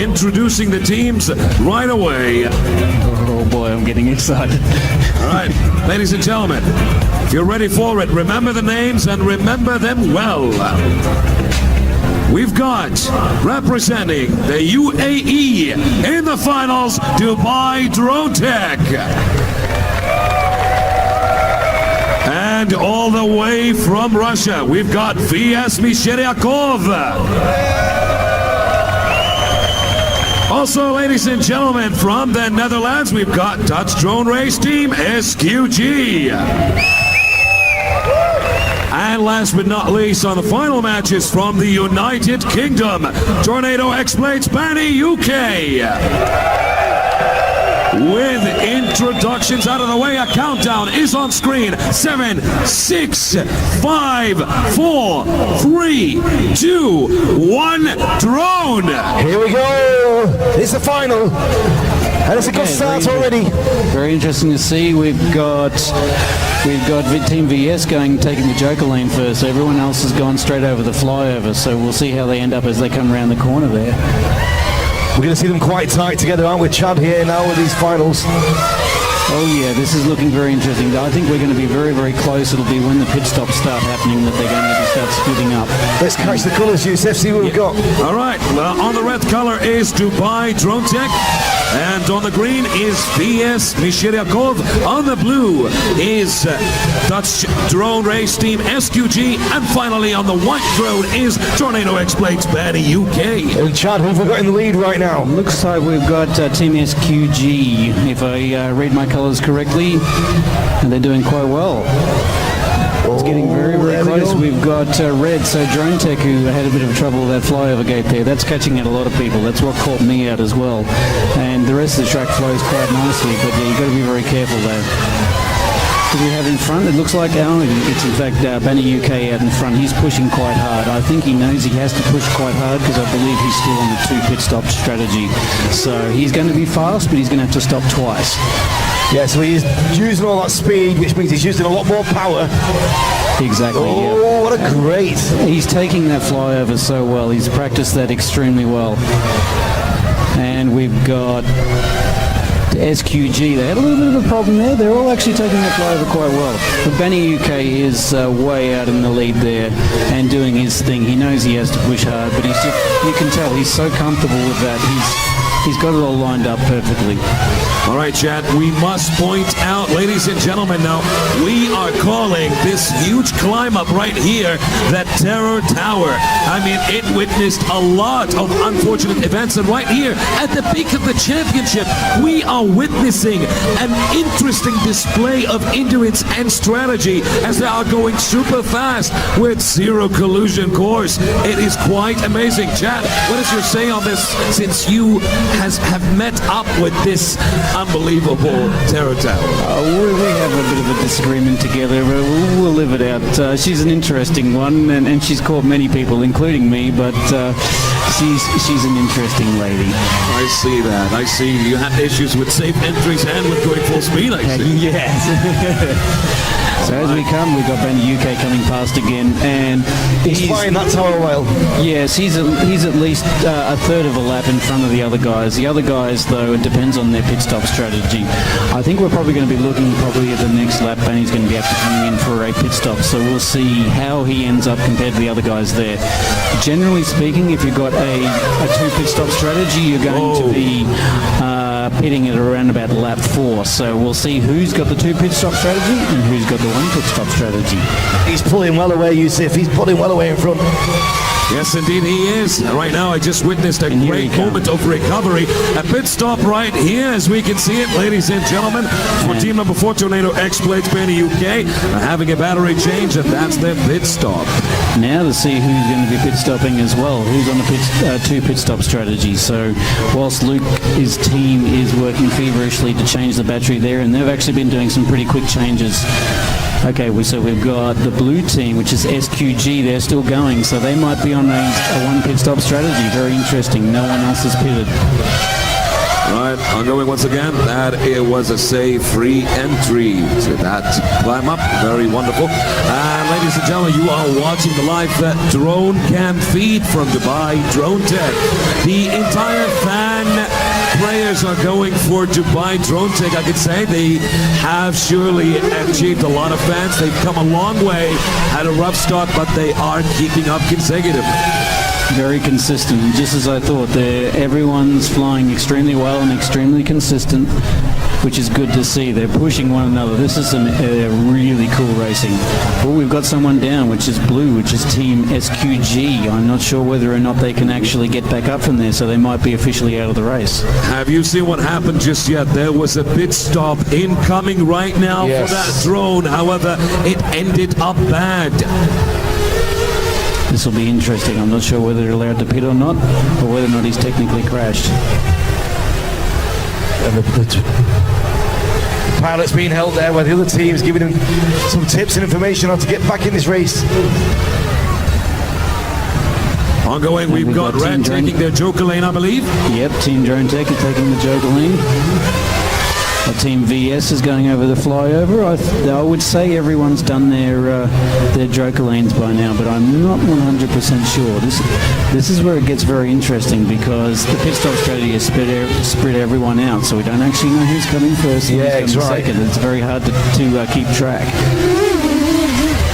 introducing the teams right away. Oh boy, I'm getting excited. All right, ladies and gentlemen, if you're ready for it, remember the names and remember them well. We've got, representing the UAE in the finals, Dubai Dronetek. And all the way from Russia, we've got VS Meshcheriakov. Also, ladies and gentlemen, from the Netherlands, we've got Dutch drone race team SQG. And last but not least, on the final matches from the United Kingdom, Tornado X-Blades Banni-UK. With introductions out of the way, a countdown is on screen. 7, 6, 5, 4, 3, 2, 1, drone. Here we go. It's the final. And it's a good start already. Very interesting to see. We've got Team VS taking the Joker lane first. So everyone else has gone straight over the flyover. So we'll see how they end up as they come around the corner there. We're going to see them quite tight together, aren't we, Chad, here now with these finals? Oh yeah, this is looking very interesting. I think we're going to be very, very close. It'll be when the pit stops start happening that they're going to start splitting up. Let's catch the colours, Yusuf, see what we've got. All right, well, on the red color is Dubai Dronetek, and on the green is VS Meshcheriakov. On the blue is Dutch drone race team SQG, and finally on the white drone is Tornado X-Blades Banni-UK. And Chad, who have we got in the lead right now? Looks like we've got Team SQG, if I read my colours correctly, and they're doing quite well. It's getting very, very close. We've got red, so Dronetek, who had a bit of trouble with that flyover gate there. That's catching out a lot of people. That's what caught me out as well. And the rest of the track flows quite nicely, but yeah, you've got to be very careful though. What do we have in front? It looks like it's in fact Banni-UK out in front. He's pushing quite hard. I think he knows he has to push quite hard because I believe he's still on the 2 pit stop strategy. So he's going to be fast, but he's going to have to stop twice. Yeah, so he's using all that speed, which means he's using a lot more power. Exactly. Oh, yeah. what a great! He's taking that flyover so well. He's practiced that extremely well. And we've got SQG. They had a little bit of a problem there. They're all actually taking that flyover quite well. But Banni-UK is way out in the lead there and doing his thing. He knows he has to push hard, but he's just, you can tell he's so comfortable with that. He's got it all lined up perfectly. All right, Chad, we must point out, ladies and gentlemen, now, we are calling this huge climb up right here the Terror Tower. I mean, it witnessed a lot of unfortunate events, and right here at the peak of the championship, we are witnessing an interesting display of endurance and strategy as they are going super fast with zero collision course. It is quite amazing. Chad, what is your say on this, since you have met up with this unbelievable Terror Tower? We have a bit of a disagreement together. We'll live it out. She's an interesting one, and she's caught many people, including me, but she's an interesting lady. I see that. I see you have issues with safe entries and with going full speed, I see. Yes. So as we come, we've got Banni-UK coming past again, and he's flying that tower well. Yes, he's at least a third of a lap in front of the other guys. The other guys, though, it depends on their pit stop strategy. I think we're probably going to be looking at the next lap. Banni's going to be after coming in for a pit stop, so we'll see how he ends up compared to the other guys there. Generally speaking, if you've got a 2 pit stop strategy, you're going to be pitting it around about lap 4. So we'll see who's got the 2 pit stop strategy and who's got the 1 pit stop strategy. He's pulling well away, Yusuf. He's pulling well away in front. Yes, indeed he is. Right now, I just witnessed a great moment of recovery. A pit stop right here, as we can see it, ladies and gentlemen, for team number 4, Tornado X-Blades Banni-UK, having a battery change, and that's their pit stop. Now to see who's going to be pit stopping as well, who's on the 2 pit stop strategy. So whilst Luke, his team is working feverishly to change the battery there, and they've actually been doing some pretty quick changes. Okay, so we've got the blue team, which is SQG. They're still going, so they might be on a 1 pit stop strategy. Very interesting. No one else has pitted. Right, ongoing once again, that it was a safe free entry to that climb up. Very wonderful. And ladies and gentlemen, you are watching the live drone cam feed from Dubai Dronetek. The entire fan players are going for Dubai Dronetek. I could say they have surely achieved a lot of fans. They've come a long way, had a rough start, but they are keeping up consecutively. Very consistent, just as I thought. Everyone's flying extremely well and extremely consistent, which is good to see. They're pushing one another. This is some really cool racing. But we've got someone down, which is blue, which is Team SQG. I'm not sure whether or not they can actually get back up from there, so they might be officially out of the race. Have you seen what happened just yet? There was a pit stop incoming right now for that drone. However, it ended up bad. This will be interesting. I'm not sure whether they're allowed to pit or not, or whether or not he's technically crashed. And the pilot's being held there while the other team's giving him some tips and information on to get back in this race. Ongoing, we've got Red taking their Joker lane, I believe. Yep, Team Dronetek is taking the Joker lane. Team VS is going over the flyover. I would say everyone's done their Joker lanes by now, but I'm not 100% sure. This is where it gets very interesting, because the pit stop strategy has spread everyone out, so we don't actually know who's coming first and who's coming second. It's very hard to keep track.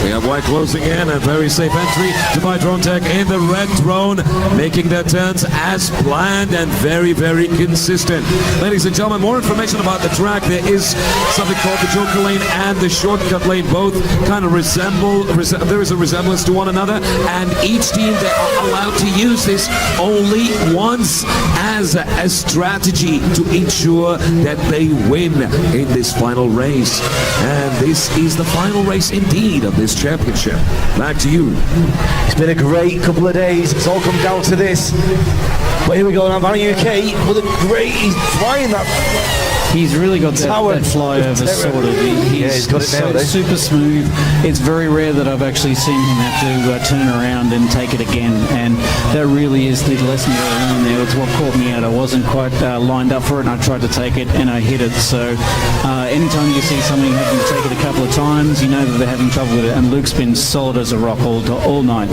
We have white closing in, a very safe entry. Dubai Dronetek in the red drone, making their turns as planned and very, very consistent. Ladies and gentlemen, more information about the track. There is something called the Joker lane and the shortcut lane. Both kind of resemble, there is a resemblance to one another, and each team, they are allowed to use this only once as a strategy to ensure that they win in this final race. And this is the final race indeed of this championship. Back to you. It's been a great couple of days. It's all come down to this. But here we go now, Banni-UK with a great, he's flying that. He's really got that flyover sorted. He's got it now, super smooth. It's very rare that I've actually seen him have to turn around and take it again, and that really is the lesson that I learned there. It's what caught me out. I wasn't quite lined up for it, and I tried to take it, and I hit it. So anytime you see somebody having to take it a couple of times, you know that they're having trouble with it, and Luke's been solid as a rock all night.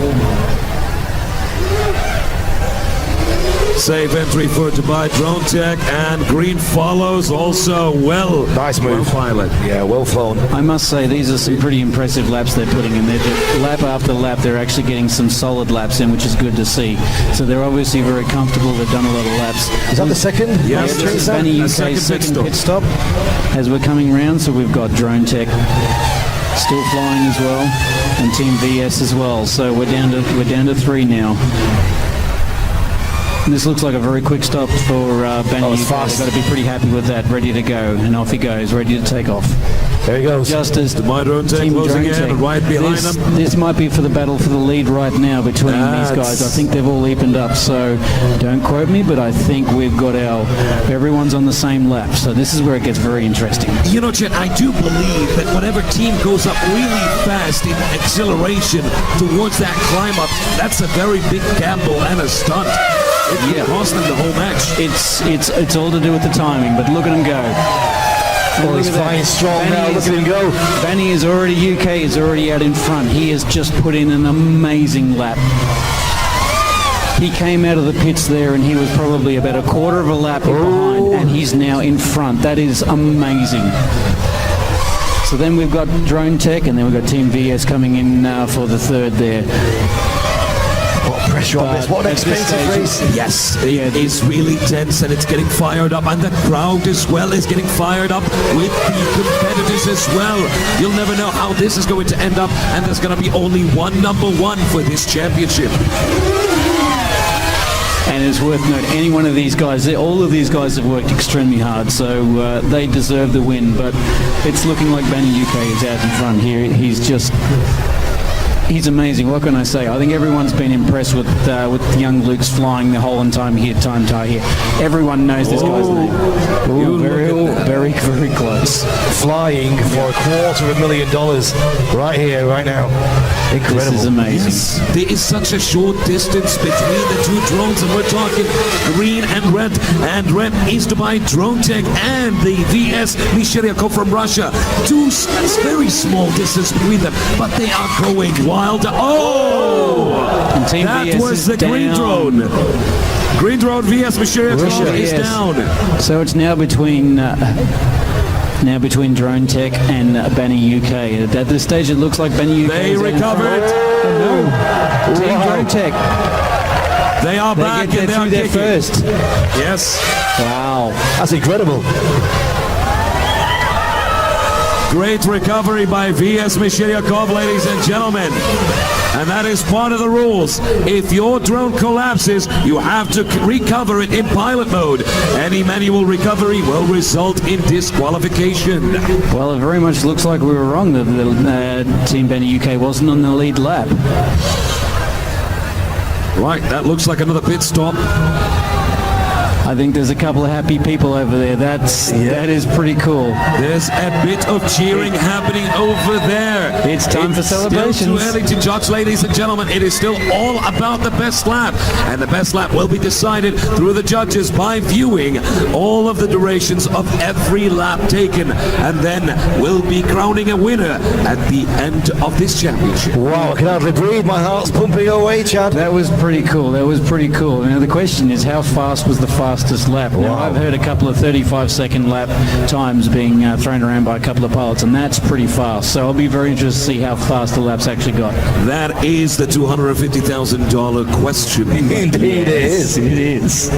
Safe entry for Dubai Dronetek, and green follows also well. Nice move. Well pilot. Yeah, well flown. I must say, these are some pretty impressive laps they're putting in there. Lap after lap, they're actually getting some solid laps in, which is good to see. So they're obviously very comfortable. They've done a lot of laps. Is that the second? Yes. This is Banni-UK's second pit stop as we're coming round. So we've got Dronetek still flying as well, and Team VS as well. So we're down to 3 now. And this looks like a very quick stop for Banni-UK. They've got to be pretty happy with that. Ready to go, and off he goes, ready to take off. There he goes. Just as Dubai Dronetek closing in, right behind them. This might be for the battle for the lead right now between these guys. I think they've all evened up, so don't quote me, but I think we've got everyone's on the same lap. So this is where it gets very interesting. You know, Chet, I do believe that whatever team goes up really fast in acceleration towards that climb up, that's a very big gamble and a stunt. It can cost them the whole match. It's all to do with the timing, but look at him go. Oh, he's flying strong now. Look at him go. Banni is already, UK is already out in front. He has just put in an amazing lap. He came out of the pits there, and he was probably about a quarter of a lap behind, and he's now in front. That is amazing. So then we've got Dronetek, and then we've got Team VS coming in for the third there. Pressure on this. What an expensive race. Yes, it is really tense, and it's getting fired up, and the crowd as well is getting fired up with the competitors as well. You'll never know how this is going to end up, and there's going to be only one #1 for this championship. And it's worth noting, any one of these guys, all of these guys have worked extremely hard, so they deserve the win, but it's looking like Banni-UK is out in front here. He's amazing. What can I say? I think everyone's been impressed with young Luke's flying the whole time here. Everyone knows this guy's name. Very, very close. Flying for $250,000 right here, right now. Incredible. This is amazing. Yes, there is such a short distance between the two drones, and we're talking green and red. And red is Dubai Dronetek and the VS Meshcheriakov from Russia. That's very small distance between them, but they are going wild. Oh! And Team That VS was the green drone. Green Drone vs Meshcheriakov is down. So it's now between Dronetek and Banni-UK. At this stage, it looks like Banni-UK. They recovered. Team Dronetek. They are back and they are kicking. First. Yes. Wow, that's incredible. Great recovery by VS Meshcheriakov, ladies and gentlemen. And that is part of the rules. If your drone collapses, you have to recover it in pilot mode. Any manual recovery will result in disqualification. Well, it very much looks like we were wrong that Team Banni-UK wasn't on the lead lap. Right, that looks like another pit stop. I think there's a couple of happy people over there. That is pretty cool. There's a bit of cheering happening over there. It's time for celebrations. Still too early to judge, ladies and gentlemen. It is still all about the best lap. And the best lap will be decided through the judges by viewing all of the durations of every lap taken. And then we'll be crowning a winner at the end of this championship. Wow, I can hardly breathe. My heart's pumping away, Chad. That was pretty cool. That was pretty cool. Now the question is, how fast was the fastest lap? Now I've heard a couple of 35-second lap times being thrown around by a couple of pilots, and that's pretty fast. So I'll be very interested to see how fast the laps actually got. That is the $250,000 question. Indeed, it is. It is.